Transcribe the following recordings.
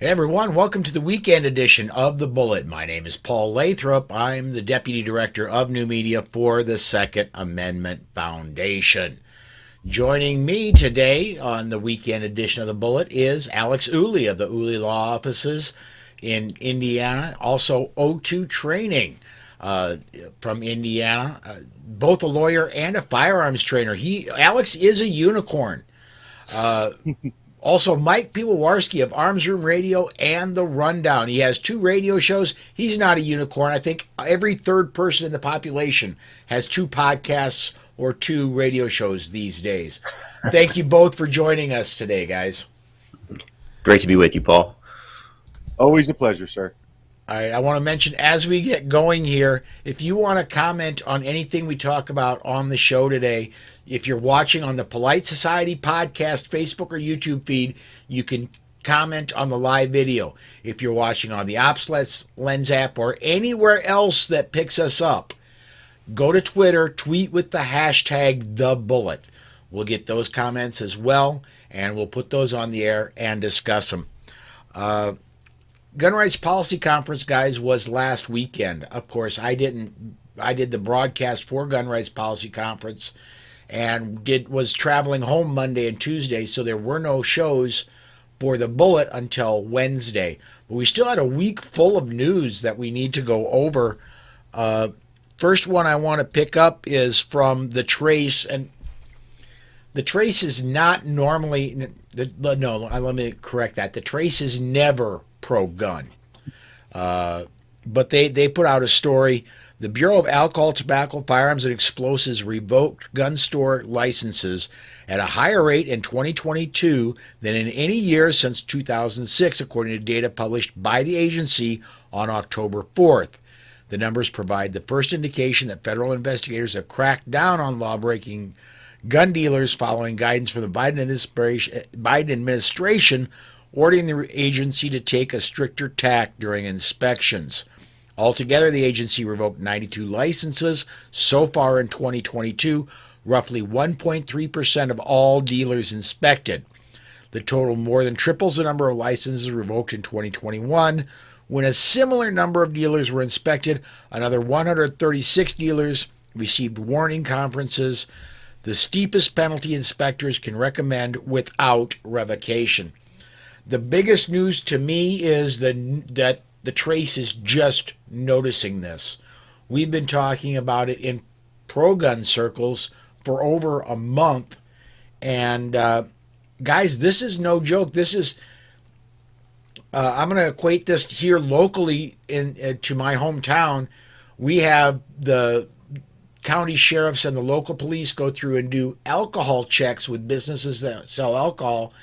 Hey everyone, welcome to the weekend edition of The Bullet. My name is Paul Lathrop. I'm the Deputy Director of New Media for the Second Amendment Foundation. Joining me today on the weekend edition of The Bullet is Alex Ooley of the Ooley Law Offices in Indiana, also O2 Training from Indiana, both a lawyer and a firearms trainer. Alex is a unicorn. Also, Mike Piwowarski of Arms Room Radio and The Rundown. He has two radio shows. He's not a unicorn. I think every third person in the population has two podcasts or two radio shows these days. Thank you both for joining us today, guys. Great to be with you, Paul. Always a pleasure, sir. All right, I want to mention as we get going here, if you want to comment on anything we talk about on the show today, if you're watching on the Polite Society podcast, Facebook, or YouTube feed, you can comment on the live video. If you're watching on the Ops Lens app or anywhere else that picks us up, go to Twitter, tweet with the hashtag #TheBullet. We'll get those comments as well, and we'll put those on the air and discuss them. Gun Rights Policy Conference, guys, was last weekend. Of course, I did the broadcast for Gun Rights Policy Conference and was traveling home Monday and Tuesday, so there were no shows for the Bullet until Wednesday. But we still had a week full of news that we need to go over. First one I want to pick up is from the Trace, and the Trace is not normally, no, let me correct that. The Trace is never pro-gun. But they put out a story. The Bureau of Alcohol, Tobacco, Firearms, and Explosives revoked gun store licenses at a higher rate in 2022 than in any year since 2006, according to data published by the agency on October 4th. The numbers provide the first indication that federal investigators have cracked down on law-breaking gun dealers following guidance from the Biden administration ordering the agency to take a stricter tack during inspections. Altogether, the agency revoked 92 licenses so far in 2022, roughly 1.3% of all dealers inspected. The total more than triples the number of licenses revoked in 2021, when a similar number of dealers were inspected. Another 136 dealers received warning conferences, the steepest penalty inspectors can recommend without revocation. The biggest news to me is that the Trace is just noticing this. We've been talking about it in pro-gun circles for over a month. And guys, this is no joke. This is, I'm going to equate this here locally to my hometown. We have the county sheriffs and the local police go through and do alcohol checks with businesses that sell alcohol.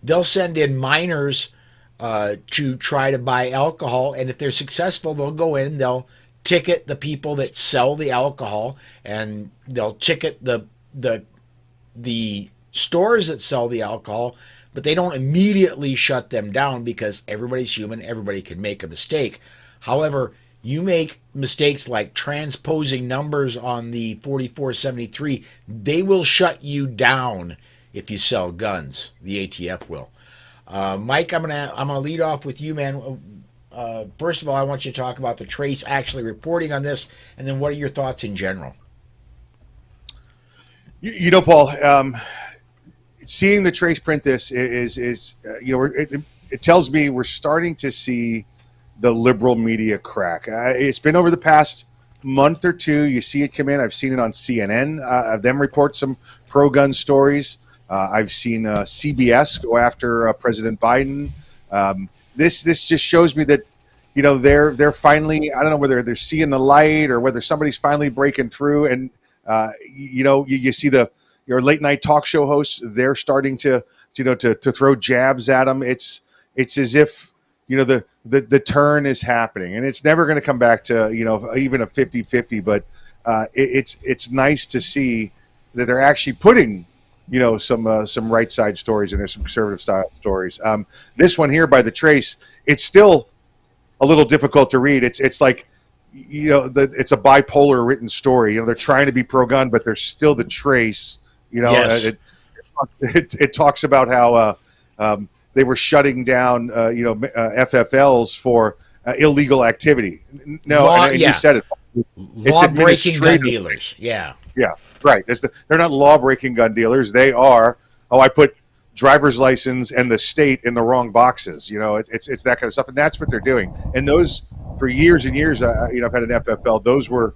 They'll send in minors to try to buy alcohol, and if they're successful, they'll go in, they'll ticket the people that sell the alcohol, and they'll ticket the stores that sell the alcohol, but they don't immediately shut them down because everybody's human, everybody can make a mistake. However, you make mistakes like transposing numbers on the 4473, they will shut you down if you sell guns. The ATF will. Mike, I'm gonna lead off with you, man. First of all, I want you to talk about the Trace actually reporting on this, and then what are your thoughts in general? Paul, seeing the Trace print this is it tells me we're starting to see the liberal media crack. It's been over the past month or two. You see it come in. I've seen it on CNN. Them report some pro-gun stories. I've seen CBS go after President Biden. This just shows me that they're finally, I don't know whether they're seeing the light or whether somebody's finally breaking through. And you see your late night talk show hosts, they're starting to throw jabs at them. It's as if the turn is happening, and it's never going to come back to even a 50-50. But it's nice to see that they're actually putting some right side stories and there's some conservative style stories. This one here by the Trace, it's still a little difficult to read. It's like it's a bipolar written story. They're trying to be pro gun, but there's still the Trace. Yes. It talks about how they were shutting down FFLs for illegal activity. No, and yeah. you said it. It's Law-breaking gun administrative. dealers. Yeah. Yeah, right. They're not law-breaking gun dealers. They are. Oh, I put driver's license and the state in the wrong boxes. It's that kind of stuff, and that's what they're doing. And those, for years and years, I've had an FFL. Those were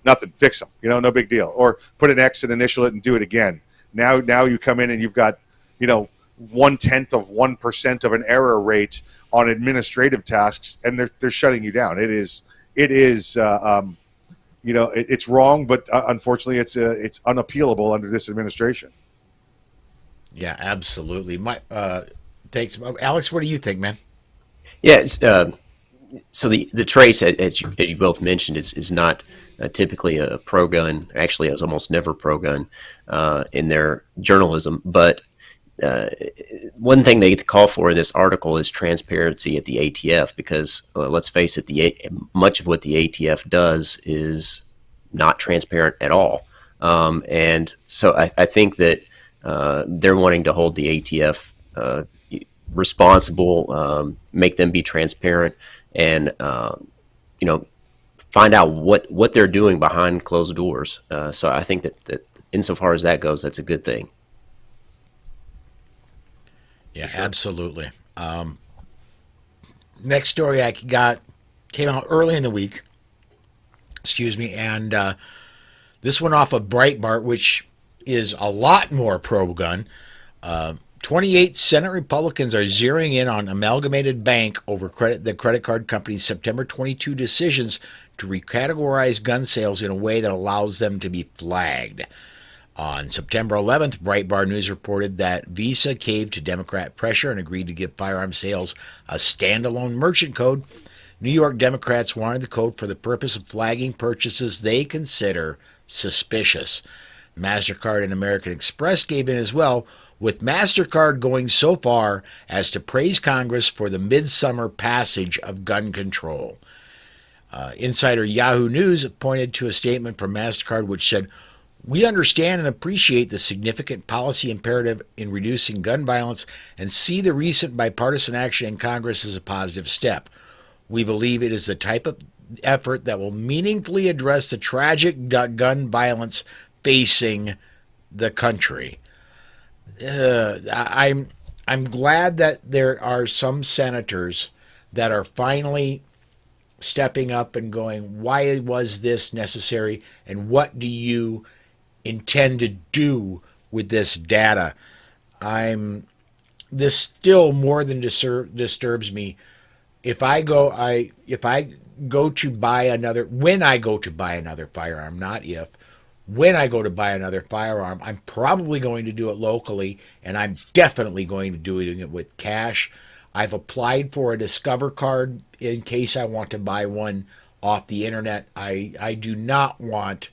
nothing. Fix them. No big deal. Or put an X and initial it and do it again. Now you come in and you've got 0.1% of an error rate on administrative tasks, and they're shutting you down. It's wrong, but unfortunately, it's unappealable under this administration. Yeah, absolutely. Thanks, Alex. What do you think, man? Yeah, so the trace, as you both mentioned, is not typically a pro-gun. Actually, it's almost never pro-gun in their journalism. But one thing they get to call for in this article is transparency at the ATF, because let's face it, much of what the ATF does is not transparent at all. And so I think that they're wanting to hold the ATF responsible, make them be transparent, and find out what they're doing behind closed doors. So I think that insofar as that goes, that's a good thing. Yeah, sure. Absolutely. Next story I got came out early in the week. Excuse me, and this one off of Breitbart, which is a lot more pro-gun. 28 Senate Republicans are zeroing in on Amalgamated Bank over the credit card company's September 22 decisions to recategorize gun sales in a way that allows them to be flagged. On September 11th, Breitbart News reported that Visa caved to Democrat pressure and agreed to give firearm sales a standalone merchant code. New York Democrats wanted the code for the purpose of flagging purchases they consider suspicious. MasterCard and American Express gave in as well, with MasterCard going so far as to praise Congress for the midsummer passage of gun control. Insider Yahoo News pointed to a statement from MasterCard which said, "We understand and appreciate the significant policy imperative in reducing gun violence and see the recent bipartisan action in Congress as a positive step. We believe it is the type of effort that will meaningfully address the tragic gun violence facing the country." I'm glad that there are some senators that are finally stepping up and going, why was this necessary, and what do you intend to do with this data? This still more than disturbs me. When I go to buy another firearm, not if, when I go to buy another firearm, I'm probably going to do it locally, and I'm definitely going to do it with cash. I've applied for a Discover card in case I want to buy one off the internet. I do not want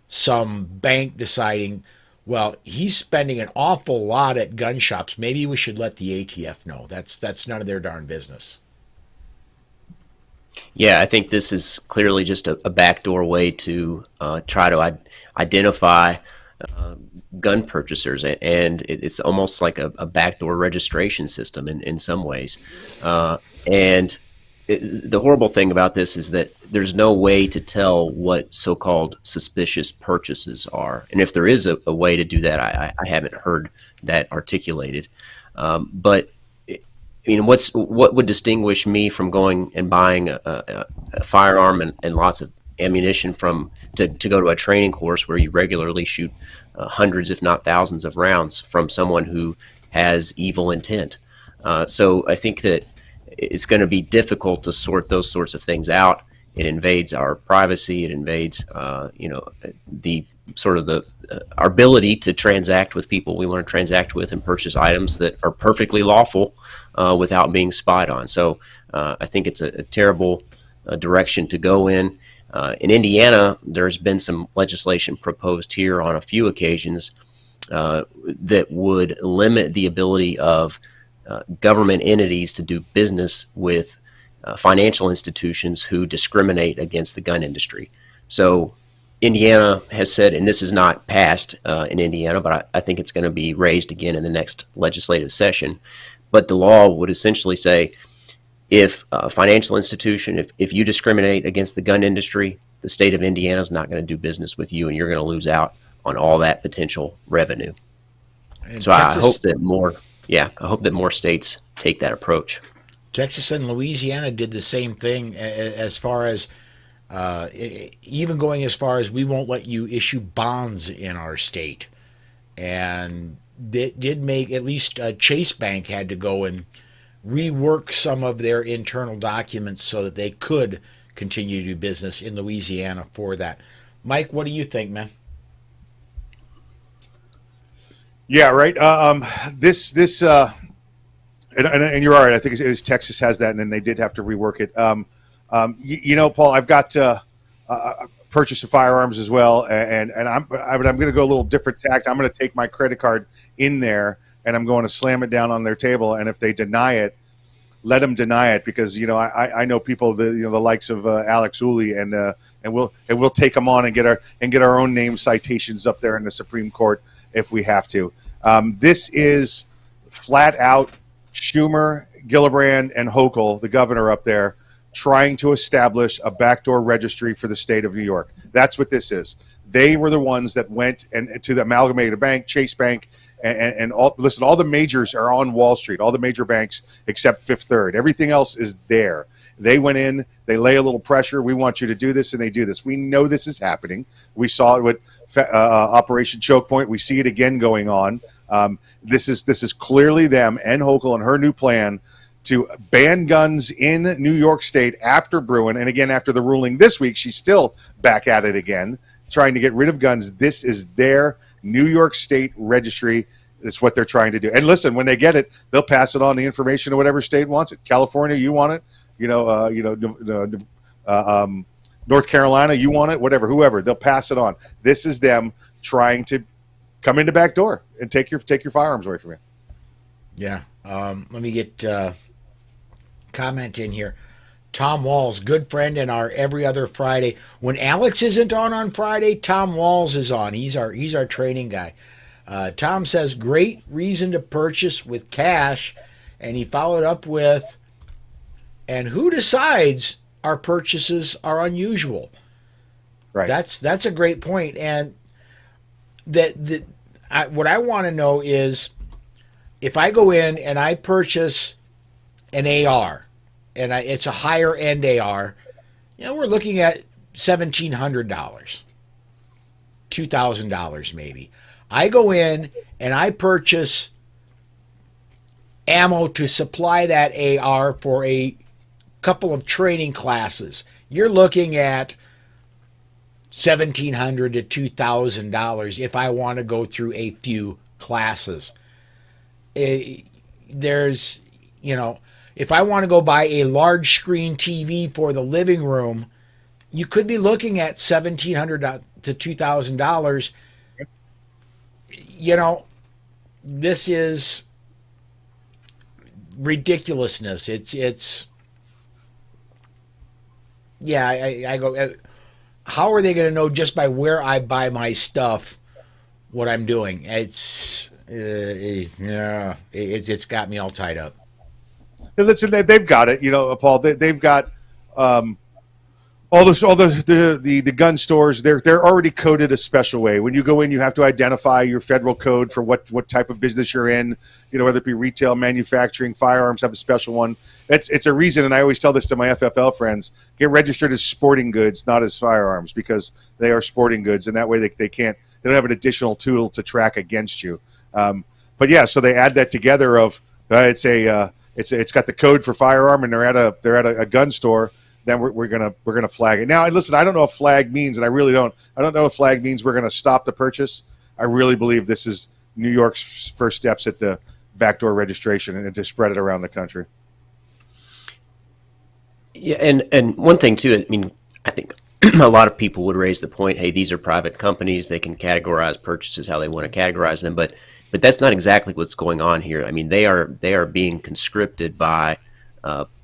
some bank deciding, well, he's spending an awful lot at gun shops. Maybe we should let the ATF know. That's none of their darn business. Yeah, I think this is clearly just a backdoor way to try to identify gun purchasers, and it's almost like a backdoor registration system in some ways. The horrible thing about this is that there's no way to tell what so-called suspicious purchases are. And if there is a way to do that, I haven't heard that articulated. But what would distinguish me from going and buying a firearm and lots of ammunition to go to a training course where you regularly shoot hundreds, if not thousands, of rounds from someone who has evil intent? So I think that it's going to be difficult to sort those sorts of things out. It invades our privacy. It invades, our ability to transact with people we want to transact with and purchase items that are perfectly lawful without being spied on. So I think it's a terrible direction to go in. In Indiana, there's been some legislation proposed here on a few occasions that would limit the ability of government entities to do business with financial institutions who discriminate against the gun industry. So Indiana has said, and this is not passed in Indiana, but I think it's going to be raised again in the next legislative session, But the law would essentially say, if a financial institution, if you discriminate against the gun industry, the state of Indiana is not going to do business with you, and you're going to lose out on all that potential revenue. And So I hope that more states take that approach. Texas and Louisiana did the same thing as far as even going as far as we won't let you issue bonds in our state. And it did make at least Chase Bank had to go and rework some of their internal documents so that they could continue to do business in Louisiana for that. Mike, what do you think, man? Yeah, right. This and you're right. I think it is Texas has that, and then they did have to rework it. Paul, I've got purchase of firearms as well, and I'm going to go a little different tact. I'm going to take my credit card in there, and I'm going to slam it down on their table. And if they deny it, let them deny it, because I know people, the likes of Alex Ooley, and we'll take them on and get our own name citations up there in the Supreme Court if we have to. This is flat out Schumer, Gillibrand, and Hochul, the governor up there, trying to establish a backdoor registry for the state of New York. That's what this is. They were the ones that went to the Amalgamated Bank, Chase Bank, and all. Listen, all the majors are on Wall Street. All the major banks except Fifth Third. Everything else is there. They went in. They lay a little pressure. We want you to do this, and they do this. We know this is happening. We saw it with Operation Choke Point. We see it again going on. This is clearly them and Hochul and her new plan to ban guns in New York State after Bruin. And again, after the ruling this week, she's still back at it again, trying to get rid of guns. This is their New York State registry. It's what they're trying to do. And listen, when they get it, they'll pass it on, the information to whatever state wants it. California, you want it? North Carolina, you want it? Whatever, whoever, they'll pass it on. This is them trying to come in the back door and take your firearms away from you. Yeah. Let me get comment in here. Tom Walls, good friend in our every other Friday. When Alex isn't on Friday, Tom Walls is on. He's our training guy. Tom says, great reason to purchase with cash. And he followed up with, and who decides our purchases are unusual? Right. That's a great point. And what I want to know is, if I go in and I purchase an AR, and it's a higher end AR, we're looking at $1,700, $2,000 maybe. I go in and I purchase ammo to supply that AR for a couple of training classes. You're looking at $1,700 to $2,000 if I want to go through a few classes. There's, if I want to go buy a large screen TV for the living room, you could be looking at $1,700 to $2,000. This is ridiculousness. I go, how are they going to know just by where I buy my stuff what I'm doing? It's got me all tied up. Listen, they've got it, Paul. They've got all the gun stores. They're already coded a special way. When you go in, you have to identify your federal code for what type of business you're in. Whether it be retail, manufacturing, firearms have a special one. It's a reason, and I always tell this to my FFL friends: get registered as sporting goods, not as firearms, because they are sporting goods, and that way they don't have an additional tool to track against you. But yeah, so they add that together of it's got the code for firearm, and they're at a gun store. Then we're gonna flag it. Now, listen, I don't know if flag means, and I really don't. I don't know if flag means we're gonna stop the purchase. I really believe this is New York's first steps at the backdoor registration and to spread it around the country. Yeah, and one thing too. I think a lot of people would raise the point, hey, these are private companies. They can categorize purchases how they want to categorize them, but that's not exactly what's going on here. They are being conscripted by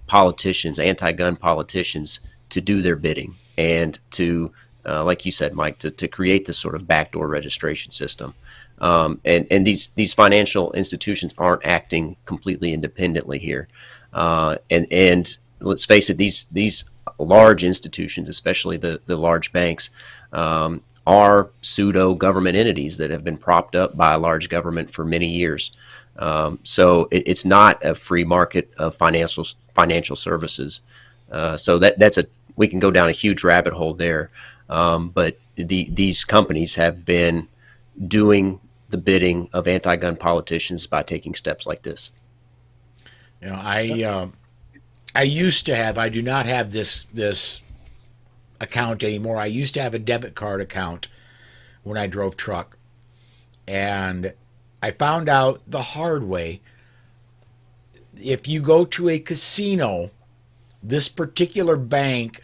politicians, anti-gun politicians, to do their bidding and to like you said, Mike, to create this sort of backdoor registration system. And these financial institutions aren't acting completely independently here. And let's face it, these large institutions, especially the large banks, are pseudo government entities that have been propped up by a large government for many years. So it's not a free market of financial services. So we can go down a huge rabbit hole there. But these companies have been doing the bidding of anti-gun politicians by taking steps like this. You know, I used to have. I do not have this account anymore. I used to have a debit card account when I drove truck, and I found out the hard way. If you go to a casino, this particular bank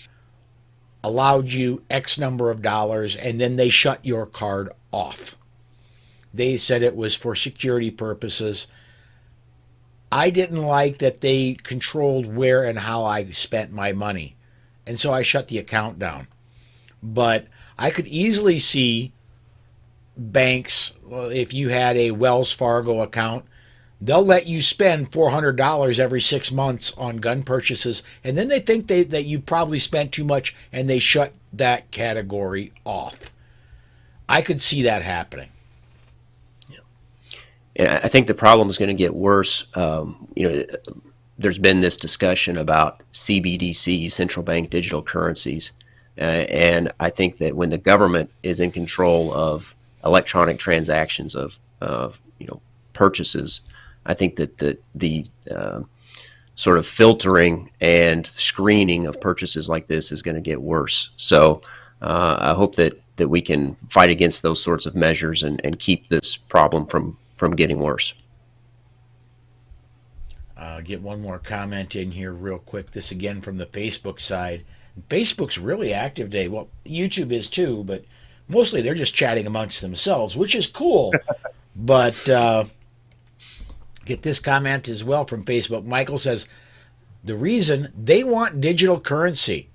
allowed you X number of dollars, and then they shut your card off. They said it was for security purposes. I didn't like that they controlled where and how I spent my money, and so I shut the account down. But I could easily see banks, well, if you had a Wells Fargo account, they'll let you spend $400 every 6 months on gun purchases, and then they think that you probably spent too much, and they shut that category off. I could see that happening. And I think the problem is going to get worse. There's been this discussion about CBDCs, central bank digital currencies, and I think that when the government is in control of electronic transactions of purchases, I think that the sort of filtering and screening of purchases like this is going to get worse. So I hope that we can fight against those sorts of measures and keep this problem from getting worse. Get one more comment in here real quick. This again from the Facebook side. Facebook's really active today. Well, YouTube is too, but mostly they're just chatting amongst themselves, which is cool. But get this comment as well from Facebook. Michael says, the reason they want digital currency.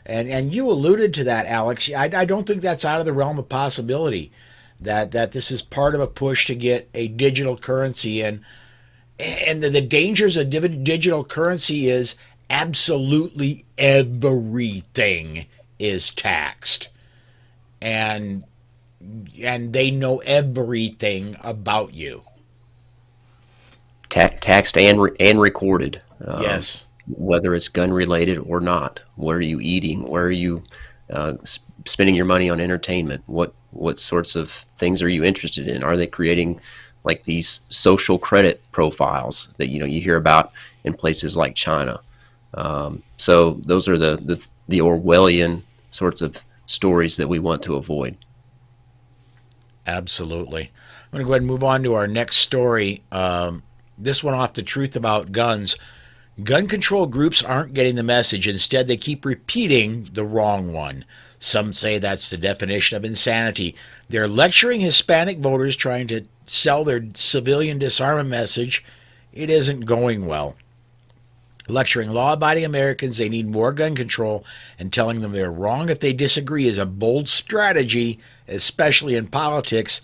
And you alluded to that, Alex. I don't think that's out of the realm of possibility, that this is part of a push to get a digital currency. And the dangers of digital currency is absolutely everything is taxed. And they know everything about you. Taxed and recorded. Yes. Whether it's gun related or not. What are you eating? Where are you spending your money on entertainment? What sorts of things are you interested in? Are they creating like these social credit profiles that you hear about in places like China? So those are the Orwellian sorts of stories that we want to avoid. Absolutely. I'm going to go ahead and move on to our next story. This one off The Truth About Guns. Gun control groups aren't getting the message. Instead, they keep repeating the wrong one. Some say that's the definition of insanity. They're lecturing Hispanic voters, trying to sell their civilian disarmament message. It isn't going well. Lecturing law-abiding Americans they need more gun control and telling them they're wrong if they disagree is a bold strategy, especially in politics.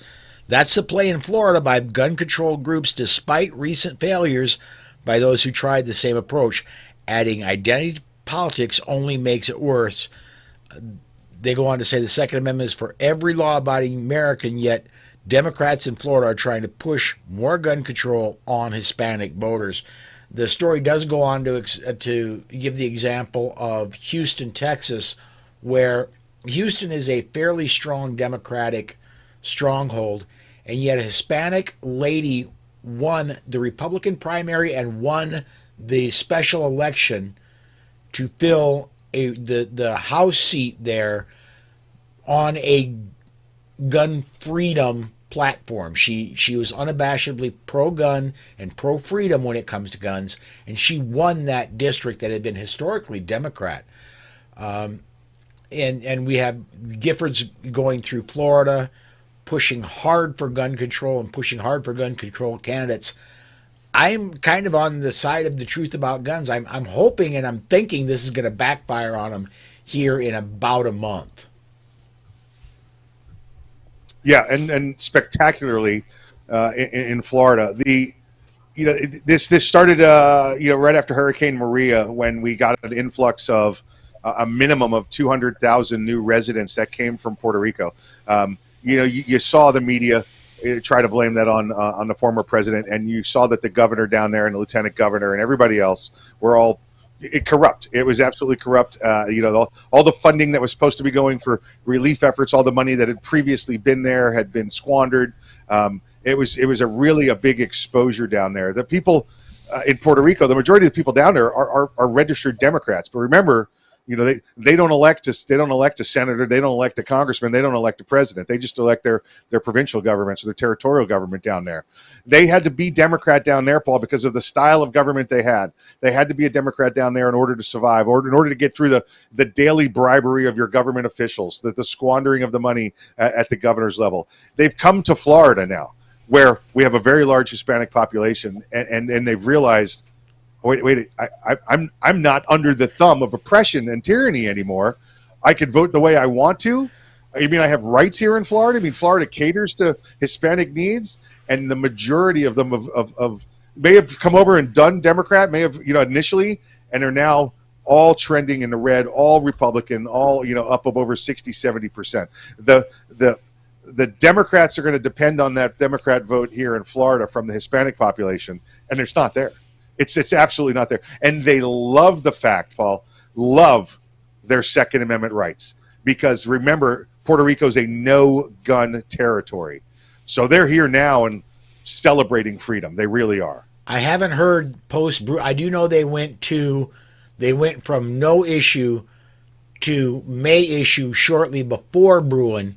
That's the play in Florida by gun control groups, despite recent failures by those who tried the same approach. Adding identity politics only makes it worse. They go on to say the Second Amendment is for every law-abiding American, yet Democrats in Florida are trying to push more gun control on Hispanic voters. The story does go on to give the example of Houston, Texas, where Houston is a fairly strong Democratic stronghold, and yet a Hispanic lady won the Republican primary and won the special election to fill the House seat there on a gun freedom platform. She was unabashedly pro-gun and pro-freedom when it comes to guns, and she won that district that had been historically Democrat. And we have Giffords going through Florida, pushing hard for gun control and pushing hard for gun control candidates. I'm kind of on the side of The Truth About Guns. I'm hoping and I'm thinking this is going to backfire on them here in about a month. Yeah, and spectacularly in Florida. This started right after Hurricane Maria, when we got an influx of a minimum of 200,000 new residents that came from Puerto Rico. You saw the media try to blame that on the former president, and you saw that the governor down there and the lieutenant governor and everybody else were all corrupt. It was absolutely corrupt. All the funding that was supposed to be going for relief efforts, all the money that had previously been there had been squandered. It was a really a big exposure down there. The people in Puerto Rico, the majority of the people down there are registered Democrats. But remember, they don't elect a senator, they don't elect a congressman, they don't elect a president. They just elect their provincial governments or their territorial government down there. They had to be Democrat down there, Paul, because of the style of government they had. They had to be a Democrat down there in order to survive, or in order to get through the daily bribery of your government officials, the squandering of the money at the governor's level. They've come to Florida now, where we have a very large Hispanic population, and they've realized, wait, I'm not under the thumb of oppression and tyranny anymore. I can vote the way I want to. I mean, I have rights here in Florida. I mean, Florida caters to Hispanic needs, and the majority of them may have come over and done Democrat, may have initially, and are now all trending in the red, all Republican, all up of over 60-70%. The Democrats are going to depend on that Democrat vote here in Florida from the Hispanic population, and it's not there. It's absolutely not there. And they love the fact, Paul, love their Second Amendment rights. Because remember, Puerto Rico is a no-gun territory. So they're here now and celebrating freedom. They really are. I haven't heard I do know they went from no issue to may issue shortly before Bruin.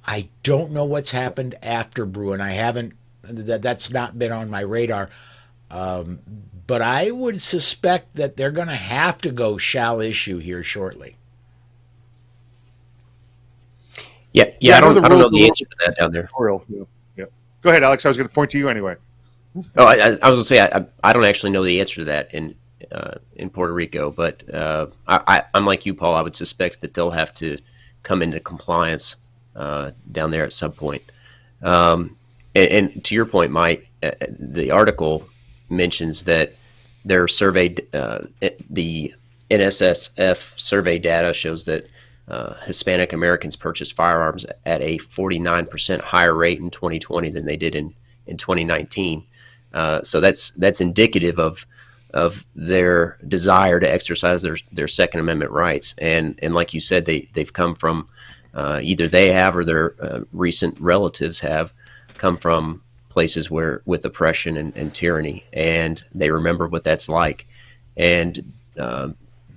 I don't know what's happened after Bruin. That's not been on my radar. But I would suspect that they're going to have to go shall issue here shortly. Yeah. I don't know the answer to that down there. Yeah. Go ahead, Alex. I was going to point to you anyway. Oh, I was going to say I don't actually know the answer to that in Puerto Rico, but I'm like you, Paul. I would suspect that they'll have to come into compliance down there at some point. And to your point, Mike, the article mentions that their survey, the NSSF survey data shows that Hispanic Americans purchased firearms at a 49% higher rate in 2020 than they did in 2019. So that's indicative of their desire to exercise their Second Amendment rights. And like you said, they've come from either they have or their recent relatives have come from places with oppression and tyranny, and they remember what that's like, and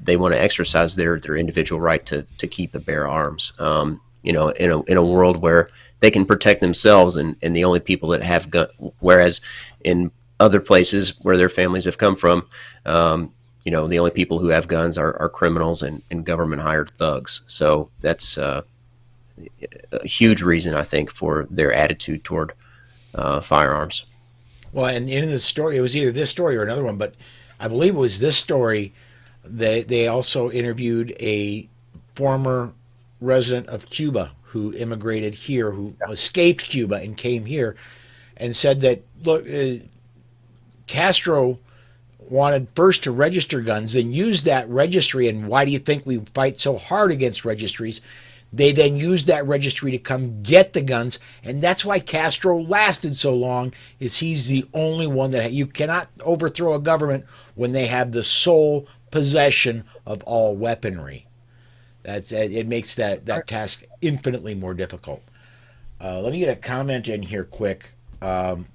they want to exercise their individual right to keep and bear arms. In a world where they can protect themselves and the only people that have guns, whereas in other places where their families have come from, the only people who have guns are criminals and government hired thugs. So that's a huge reason, I think, for their attitude toward firearms. Well, and in the story, it was either this story or another one, but I believe it was this story. They also interviewed a former resident of Cuba who immigrated here, who escaped Cuba and came here, and said that, look, Castro wanted first to register guns, then use that registry. And why do you think we fight so hard against registries? They then used that registry to come get the guns, and that's why Castro lasted so long, is he's the only one that you cannot overthrow a government when they have the sole possession of all weaponry. It makes that task infinitely more difficult. Let me get a comment in here quick. Gun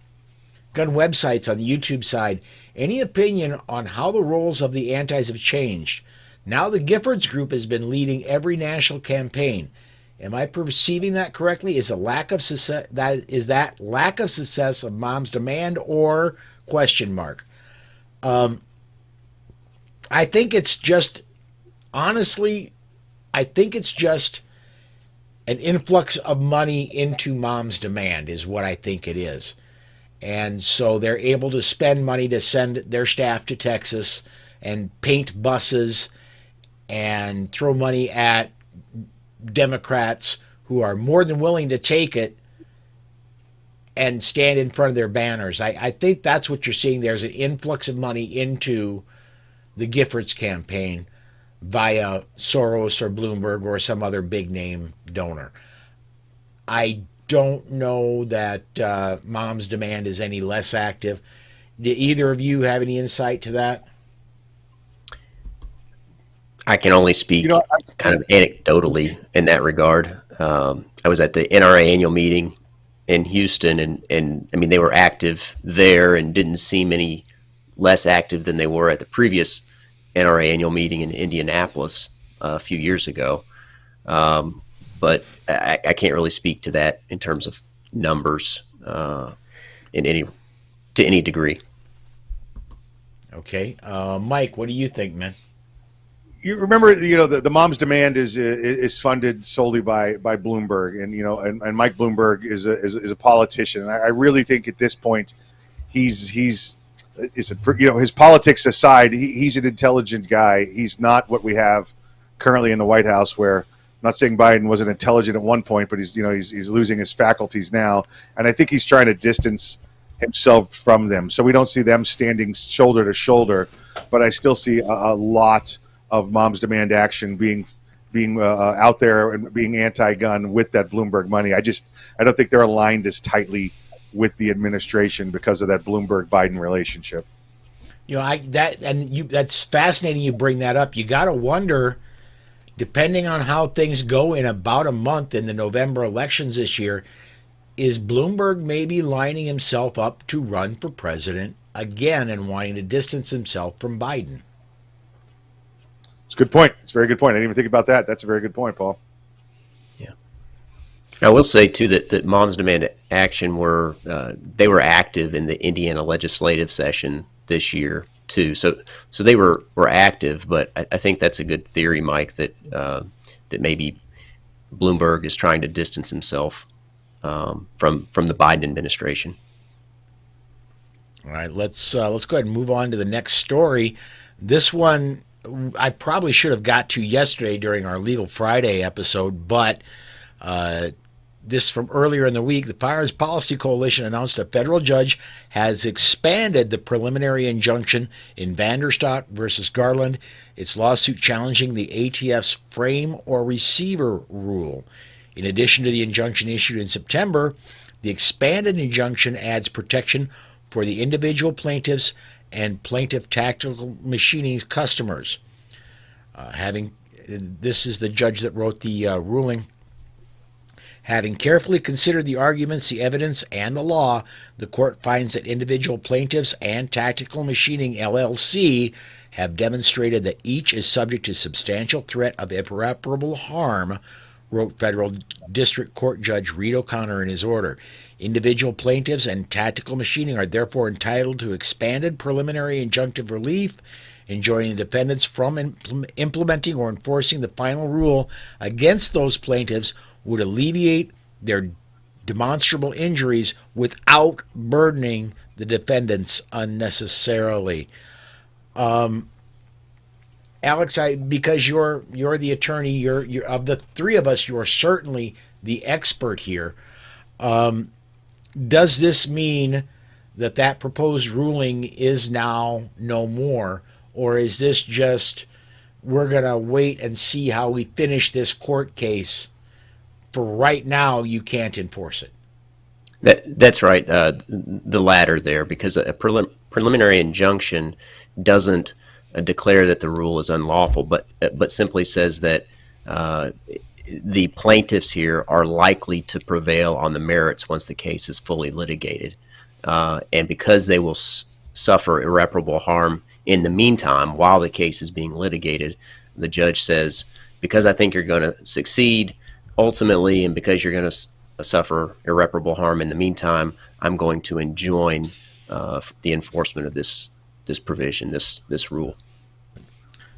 websites on the YouTube side. Any opinion on how the roles of the antis have changed? Now the Giffords Group has been leading every national campaign. Am I perceiving that correctly? Is that lack of success of Mom's Demand or question mark? I think it's just, honestly, I think it's just an influx of money into Mom's Demand is what I think it is. And so they're able to spend money to send their staff to Texas and paint buses and throw money at Democrats who are more than willing to take it and stand in front of their banners. I think that's what you're seeing. There's an influx of money into the Giffords campaign via Soros or Bloomberg or some other big name donor. I don't know that Mom's Demand is any less active. Do either of you have any insight to that? I can only speak kind of anecdotally in that regard. I was at the NRA annual meeting in Houston, and I mean, they were active there and didn't seem any less active than they were at the previous NRA annual meeting in Indianapolis a few years ago. But I can't really speak to that in terms of numbers to any degree. Okay. Mike, what do you think, man? You remember, the Mom's Demand is funded solely by Bloomberg, and Mike Bloomberg is a politician. And I really think at this point, his politics aside, he's an intelligent guy. He's not what we have currently in the White House, where I'm not saying Biden wasn't intelligent at one point, but he's losing his faculties now, and I think he's trying to distance himself from them, so we don't see them standing shoulder to shoulder. But I still see a lot of Mom's Demand action being out there and being anti-gun with that Bloomberg money. I don't think they're aligned as tightly with the administration because of that Bloomberg-Biden relationship. That's fascinating. You bring that up. You got to wonder, depending on how things go in about a month in the November elections this year, is Bloomberg maybe lining himself up to run for president again and wanting to distance himself from Biden? It's a good point. It's a very good point. I didn't even think about that. That's a very good point, Paul. Yeah. I will say, too, that Mom's Demand Action they were active in the Indiana legislative session this year, too. So they were active, but I think that's a good theory, Mike, that maybe Bloomberg is trying to distance himself from the Biden administration. All right, let's go ahead and move on to the next story. This one I probably should have got to yesterday during our Legal Friday episode, but this from earlier in the week. The Firearms Policy Coalition announced a federal judge has expanded the preliminary injunction in Vanderstaat versus Garland, its lawsuit challenging the ATF's frame or receiver rule. In addition to the injunction issued in September, the expanded injunction adds protection for the individual plaintiffs and Plaintiff Tactical Machining's customers. This is the judge that wrote the ruling. Having carefully considered the arguments, the evidence, and the law, the court finds that individual plaintiffs and Tactical Machining LLC have demonstrated that each is subject to substantial threat of irreparable harm, wrote Federal District Court Judge Reed O'Connor in his order. Individual plaintiffs and Tactical Machining are therefore entitled to expanded preliminary injunctive relief, enjoining the defendants from implementing or enforcing the final rule against those plaintiffs would alleviate their demonstrable injuries without burdening the defendants unnecessarily. Alex, because you're the attorney, you're of the three of us, you're certainly the expert here. Does this mean that proposed ruling is now no more, or is this just we're gonna wait and see how we finish this court case? For right now, you can't enforce it. That's right. The latter there, because a preliminary injunction doesn't declare that the rule is unlawful, but simply says that the plaintiffs here are likely to prevail on the merits once the case is fully litigated. And because they will suffer irreparable harm in the meantime while the case is being litigated, the judge says, because I think you're going to succeed ultimately, and because you're going to suffer irreparable harm in the meantime, I'm going to enjoin the enforcement of this provision, this rule.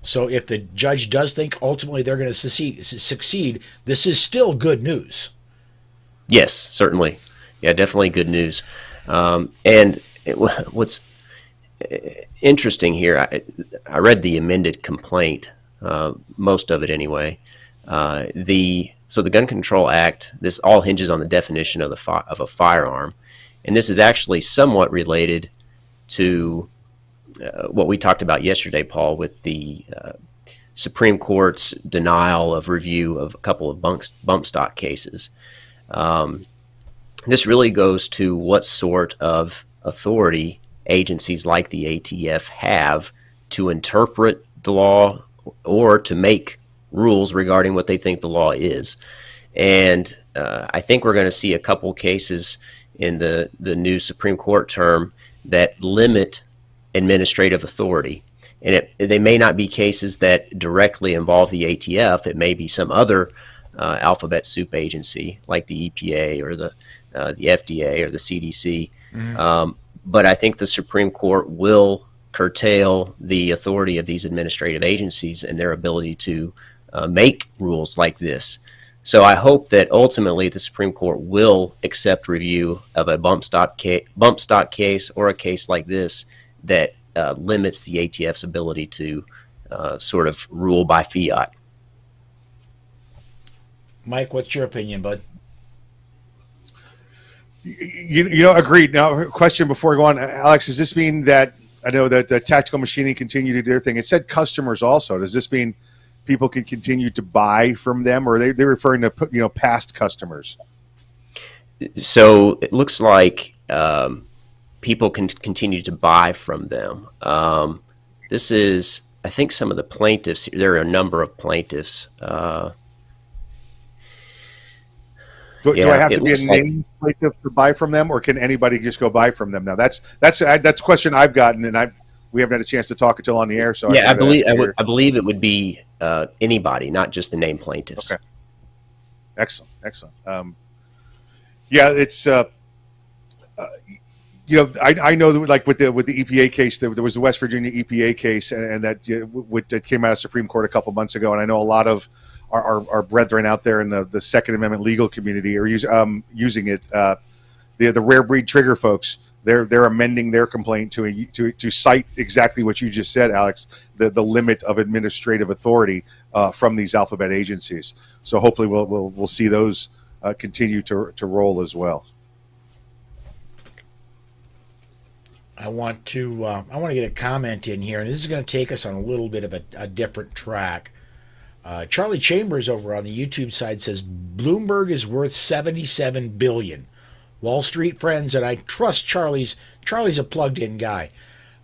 So if the judge does think ultimately they're going to succeed, this is still good news. Yes, certainly. Yeah, definitely good news. What's interesting here, I read the amended complaint, most of it anyway. The So the Gun Control Act, this all hinges on the definition of of a firearm, and this is actually somewhat related to what we talked about yesterday, Paul, with the Supreme Court's denial of review of a couple of bump stock cases. This really goes to what sort of authority agencies like the ATF have to interpret the law or to make rules regarding what they think the law is. And I think we're going to see a couple cases in the new Supreme Court term that limit administrative authority. And they may not be cases that directly involve the ATF. It may be some other alphabet soup agency like the EPA or the FDA or the CDC. But I think the Supreme Court will curtail the authority of these administrative agencies and their ability to make rules like this. So I hope that ultimately the Supreme Court will accept review of a bump stock case or a case like this that limits the ATF's ability to sort of rule by fiat. Mike, what's your opinion, bud? Agreed. Now, a question before we go on, Alex, does this mean that, I know that the tactical machining continue to do their thing. It said customers also. Does this mean people can continue to buy from them, or are they referring to past customers? So it looks like people can continue to buy from them. This is, I think, some of the plaintiffs. There are a number of plaintiffs. Do I have to be a named plaintiff to buy from them, or can anybody just go buy from them now? That's a question I've gotten, and we haven't had a chance to talk until on the air. So yeah, I believe it would be anybody, not just the named plaintiffs. Okay, excellent. Yeah, it's I know that, like with the EPA case, there was the West Virginia EPA case, and that came out of Supreme Court a couple months ago, and I know a lot of our brethren out there in the Second Amendment legal community are using it. The rare breed trigger folks, they're amending their complaint to cite exactly what you just said, Alex, the limit of administrative authority from these alphabet agencies. So hopefully we'll see those continue to roll as well. I want to get a comment in here, and this is going to take us on a little bit of a different track. Charlie Chambers over on the YouTube side says Bloomberg is worth $77 billion. Wall Street friends, and I trust Charlie's a plugged-in guy.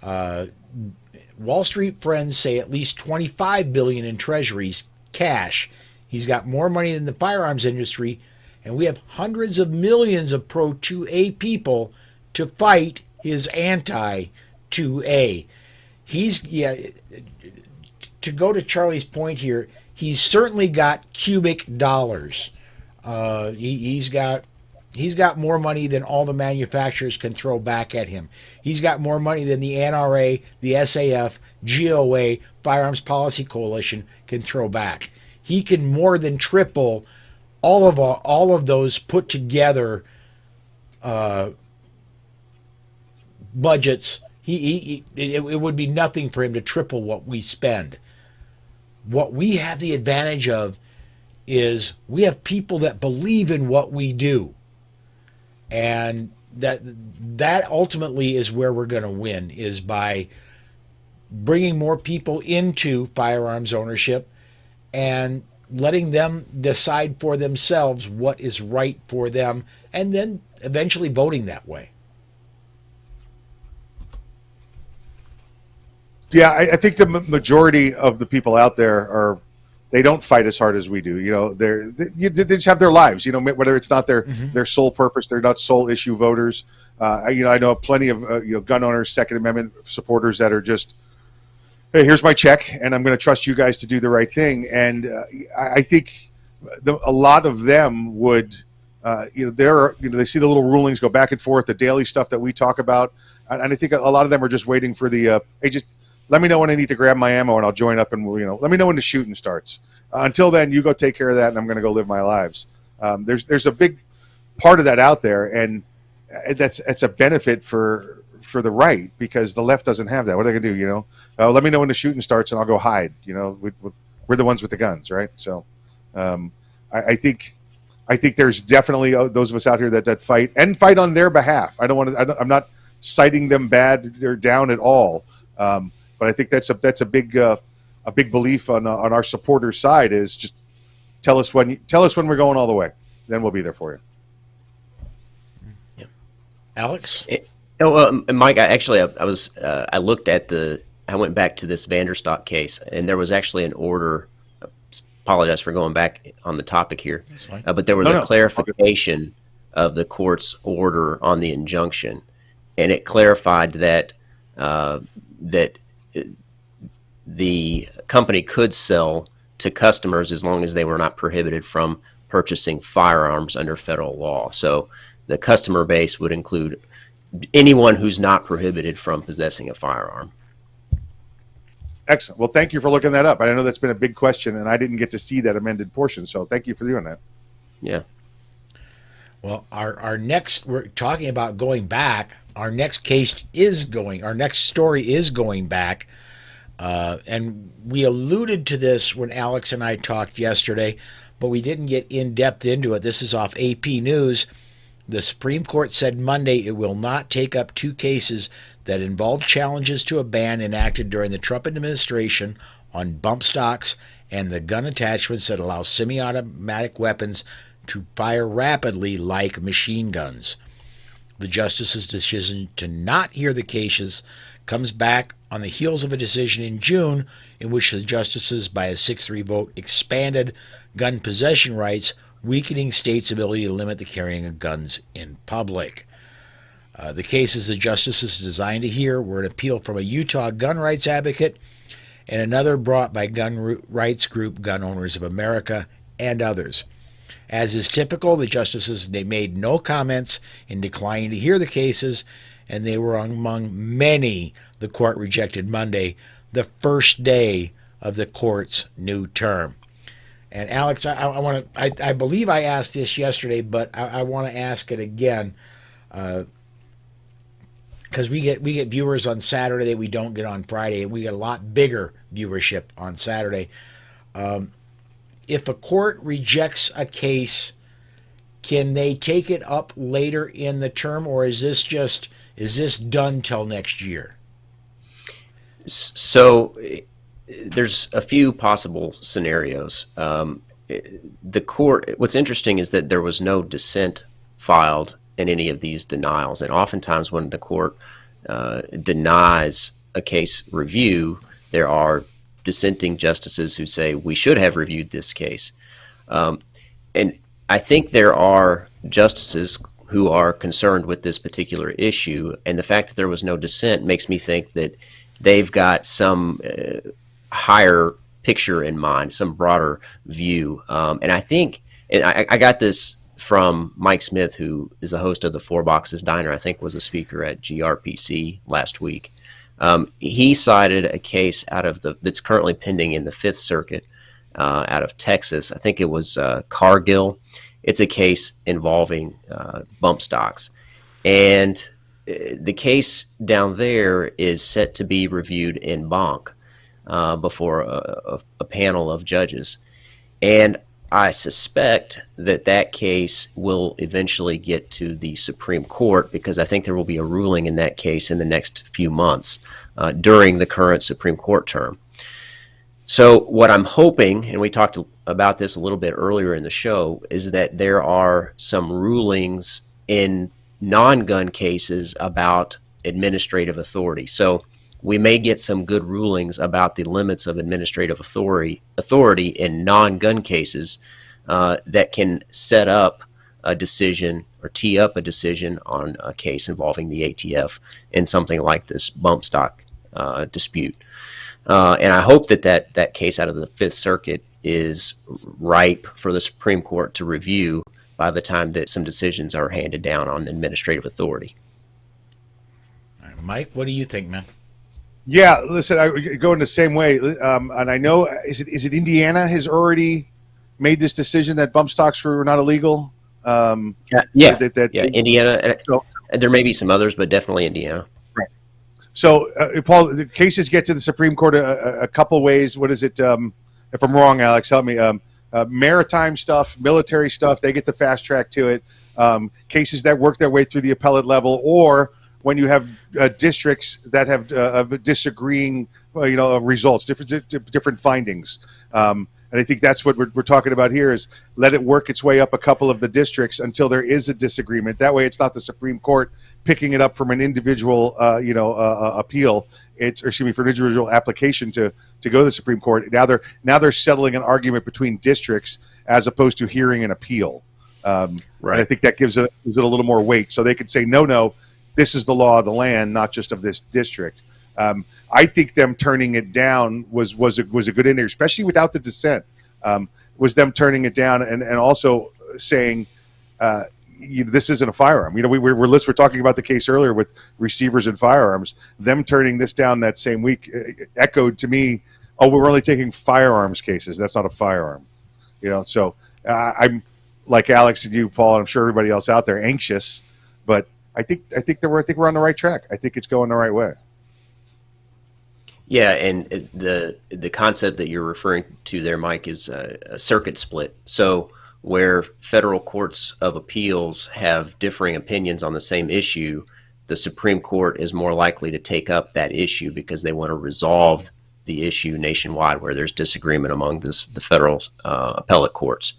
Wall Street friends say at least $25 billion in treasuries, cash. He's got more money than the firearms industry, and we have hundreds of millions of pro-2A people to fight his anti-2A. To go to Charlie's point here, he's certainly got cubic dollars. He's got more money than all the manufacturers can throw back at him. He's got more money than the NRA, the SAF, GOA, Firearms Policy Coalition can throw back. He can more than triple all of those put together budgets. It would be nothing for him to triple what we spend. What we have the advantage of is we have people that believe in what we do. And that ultimately is where we're going to win, is by bringing more people into firearms ownership and letting them decide for themselves what is right for them, and then eventually voting that way. Yeah, I think the majority of the people out there they don't fight as hard as we do. They just have their lives. Whether it's not their sole purpose, they're not sole issue voters. I know plenty of gun owners, Second Amendment supporters that are just, hey, here's my check, and I'm going to trust you guys to do the right thing. And I think a lot of them would, they see the little rulings go back and forth, the daily stuff that we talk about, and I think a lot of them are just waiting for the hey, just let me know when I need to grab my ammo and I'll join up, and let me know when the shooting starts. Until then, you go take care of that, and I'm going to go live my lives. There's a big part of that out there, and that's a benefit for the right, because the left doesn't have that. What are they going to do? Let me know when the shooting starts and I'll go hide. We're the ones with the guns, right? So I think there's definitely those of us out here that fight on their behalf. I don't want to. I'm not citing them bad or down at all. But I think that's a big belief on our supporters' side is just tell us when we're going all the way. Then we'll be there for you. Yeah. Alex? Mike, I looked at I went back to this Vanderstock case, and there was actually an order. Apologize for going back on the topic here, but there was a clarification of the court's order on the injunction, and it clarified that the company could sell to customers as long as they were not prohibited from purchasing firearms under federal law. So the customer base would include anyone who's not prohibited from possessing a firearm. Excellent. Well, thank you for looking that up. I know that's been a big question, and I didn't get to see that amended portion, so thank you for doing that. Yeah. Well, we're talking about going back. Our next story is going back. And we alluded to this when Alex and I talked yesterday, but we didn't get in depth into it. This is off AP News. The Supreme Court said Monday it will not take up two cases that involve challenges to a ban enacted during the Trump administration on bump stocks and the gun attachments that allow semi-automatic weapons to fire rapidly like machine guns. The justice's decision to not hear the cases comes back on the heels of a decision in June in which the justices, by a 6-3 vote, expanded gun possession rights, weakening states' ability to limit the carrying of guns in public. The cases the justices designed to hear were an appeal from a Utah gun rights advocate and another brought by gun rights group Gun Owners of America and others. As is typical, the justices made no comments in declining to hear the cases, and they were among many the court rejected Monday, the first day of the court's new term. And Alex, I believe I asked this yesterday, but I want to ask it again, because we get viewers on Saturday that we don't get on Friday. We get a lot bigger viewership on Saturday. If a court rejects a case, can they take it up later in the term, or is this done till next year? So there's a few possible scenarios. The court, what's interesting is that there was no dissent filed in any of these denials. And oftentimes when the court denies a case review, there are dissenting justices who say we should have reviewed this case. And I think there are justices who are concerned with this particular issue, and the fact that there was no dissent makes me think that they've got some higher picture in mind, some broader view. And I think, and I got this from Mike Smith, who is the host of the Four Boxes Diner, I think was a speaker at GRPC last week. He cited a case that's currently pending in the Fifth Circuit out of Texas. I think it was Cargill. It's a case involving bump stocks. And the case down there is set to be reviewed en banc before a panel of judges. And I suspect that case will eventually get to the Supreme Court, because I think there will be a ruling in that case in the next few months during the current Supreme Court term. So what I'm hoping, and we talked about this a little bit earlier in the show, is that there are some rulings in non-gun cases about administrative authority. So we may get some good rulings about the limits of administrative authority in non-gun cases that can set up a decision or tee up a decision on a case involving the ATF in something like this bump stock dispute. And I hope that case out of the Fifth Circuit is ripe for the Supreme Court to review by the time that some decisions are handed down on administrative authority. All right, Mike, what do you think, man? Yeah, listen, I go in the same way, and I know is it Indiana has already made this decision that bump stocks were not illegal. Indiana. There may be some others, but definitely Indiana. Right. So, Paul, the cases get to the Supreme Court a couple ways. What is it? If I'm wrong, Alex, help me. maritime stuff, military stuff, they get the fast track to it. Cases that work their way through the appellate level, or when you have districts that have disagreeing, results, different findings. And I think that's what we're talking about here, is let it work its way up a couple of the districts until there is a disagreement. That way it's not the Supreme Court picking it up from an individual, appeal. For an individual application to go to the Supreme Court. Now they're settling an argument between districts as opposed to hearing an appeal. Right. And I think that gives it a little more weight. So they could say, no, this is the law of the land, not just of this district. I think them turning it down was a good indicator, especially without the dissent. Was them turning it down and also saying this isn't a firearm. We're talking about the case earlier with receivers and firearms. Them turning this down that same week echoed to me, we're only taking firearms cases. That's not a firearm. So I'm like Alex and you, Paul, and I'm sure everybody else out there, anxious, but I think we're on the right track. I think it's going the right way. Yeah, and the concept that you're referring to there, Mike, is a circuit split. So where federal courts of appeals have differing opinions on the same issue, the Supreme Court is more likely to take up that issue because they want to resolve the issue nationwide where there's disagreement among the federal appellate courts.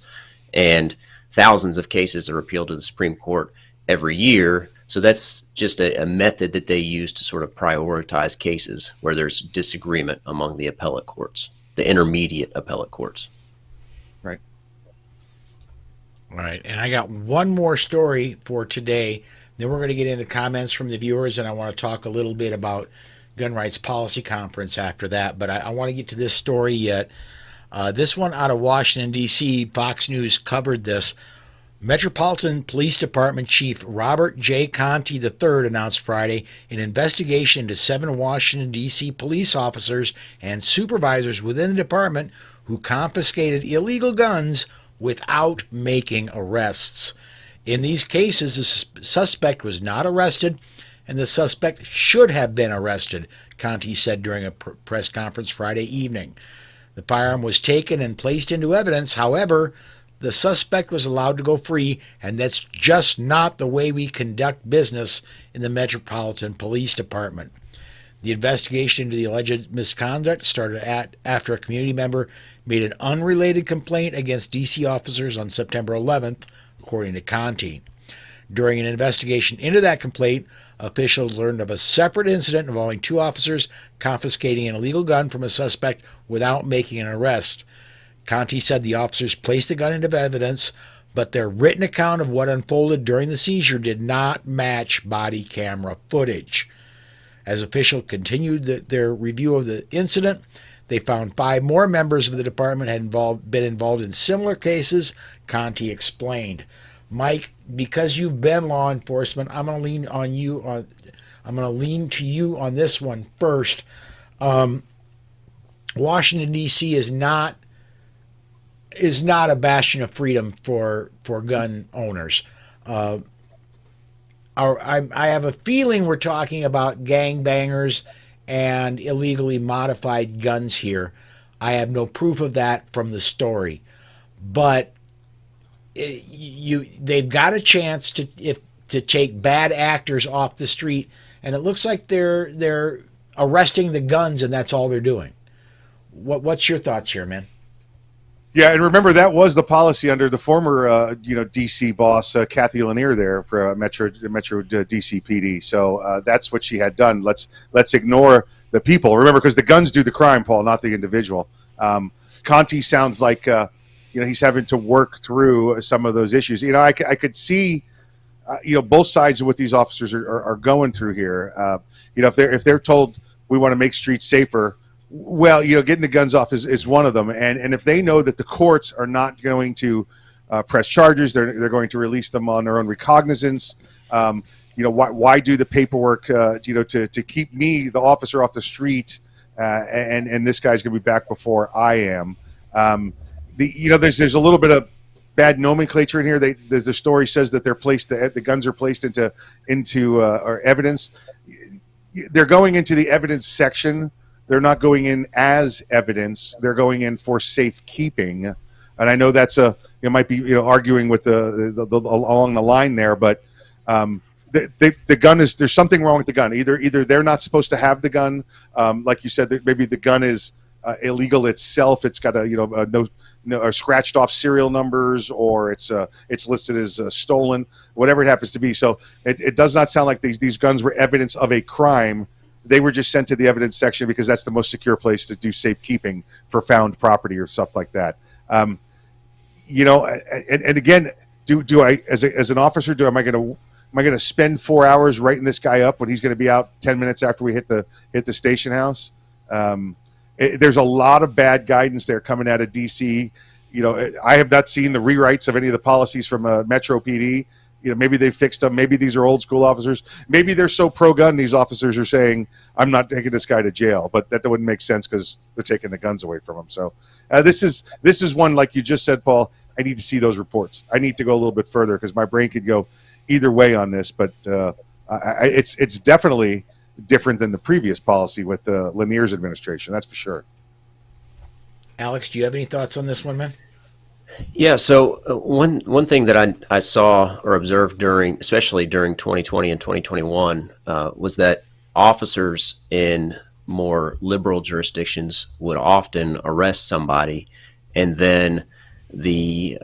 And thousands of cases are appealed to the Supreme Court every year. So that's just a method that they use to sort of prioritize cases where there's disagreement among the appellate courts, the intermediate appellate courts. Right. All right. And I got one more story for today. Then we're going to get into comments from the viewers, and I want to talk a little bit about Gun Rights Policy Conference after that. But I want to get to this story yet. This one out of Washington, D.C., Fox News covered this. Metropolitan Police Department Chief Robert J. Conti III announced Friday an investigation into 7 Washington, D.C. police officers and supervisors within the department who confiscated illegal guns without making arrests. In these cases, the suspect was not arrested, and the suspect should have been arrested, Conti said during a press conference Friday evening. The firearm was taken and placed into evidence. However, the suspect was allowed to go free, and that's just not the way we conduct business in the Metropolitan Police Department. The investigation into the alleged misconduct started after a community member made an unrelated complaint against D.C. officers on September 11th, according to Conti. During an investigation into that complaint, officials learned of a separate incident involving 2 officers confiscating an illegal gun from a suspect without making an arrest. Conti said the officers placed the gun into evidence, but their written account of what unfolded during the seizure did not match body camera footage. As officials continued their review of the incident, they found 5 more members of the department had been involved in similar cases, Conti explained. Mike, because you've been law enforcement, I'm going to lean on you. I'm going to lean to you on this one first. Washington, D.C. is not a bastion of freedom for gun owners. I have a feeling we're talking about gangbangers and illegally modified guns here. I have no proof of that from the story, but they've got a chance to take bad actors off the street, and it looks like they're arresting the guns, and that's all they're doing. What's your thoughts here, man? Yeah, and remember that was the policy under the former, DC boss Kathy Lanier there for Metro DC PD. So that's what she had done. Let's ignore the people. Remember, because the guns do the crime, Paul, not the individual. Conti sounds like he's having to work through some of those issues. I could see both sides of what these officers are going through here. If they're told we want to make streets safer. Well, getting the guns off is one of them, and if they know that the courts are not going to press charges, they're going to release them on their own recognizance. Why do the paperwork? To keep me, the officer, off the street, and this guy's going to be back before I am. There's a little bit of bad nomenclature in here. The story says that the guns are placed into evidence. They're going into the evidence section. They're not going in as evidence. They're going in for safekeeping. And I know that's it might be arguing with the along the line there, but the gun is, there's something wrong with the gun. Either they're not supposed to have the gun, like you said, maybe the gun is illegal itself. It's got no scratched off serial numbers, or it's listed as stolen, whatever it happens to be. So it does not sound like these guns were evidence of a crime. They were just sent to the evidence section because that's the most secure place to do safekeeping for found property or stuff like that. And again, do I as an officer, am I going to spend 4 hours writing this guy up when he's going to be out 10 minutes after we hit the station house? There's a lot of bad guidance there coming out of DC. I have not seen the rewrites of any of the policies from Metro PD. Maybe they fixed them. Maybe these are old school officers. Maybe they're so pro-gun, these officers are saying, I'm not taking this guy to jail. But that wouldn't make sense because they're taking the guns away from him. So this is one, like you just said, Paul, I need to see those reports. I need to go a little bit further because my brain could go either way on this. But it's definitely different than the previous policy with Lanier's administration. That's for sure. Alex, do you have any thoughts on this one, man? Yeah, so one thing that I saw or observed especially during 2020 and 2021, was that officers in more liberal jurisdictions would often arrest somebody, and then the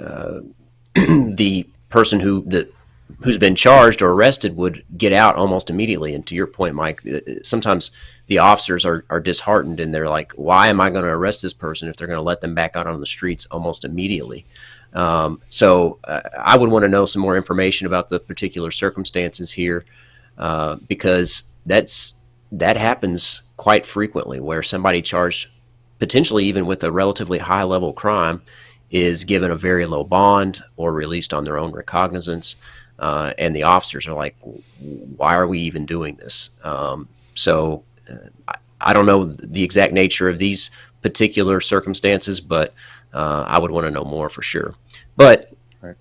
the person who's been charged or arrested would get out almost immediately. And to your point, Mike, sometimes the officers are disheartened and they're like, why am I going to arrest this person if they're going to let them back out on the streets almost immediately? So I would want to know some more information about the particular circumstances here, because that happens quite frequently, where somebody charged potentially even with a relatively high level crime is given a very low bond or released on their own recognizance. And the officers are like, why are we even doing this? So I don't know the exact nature of these particular circumstances, but I would want to know more for sure. But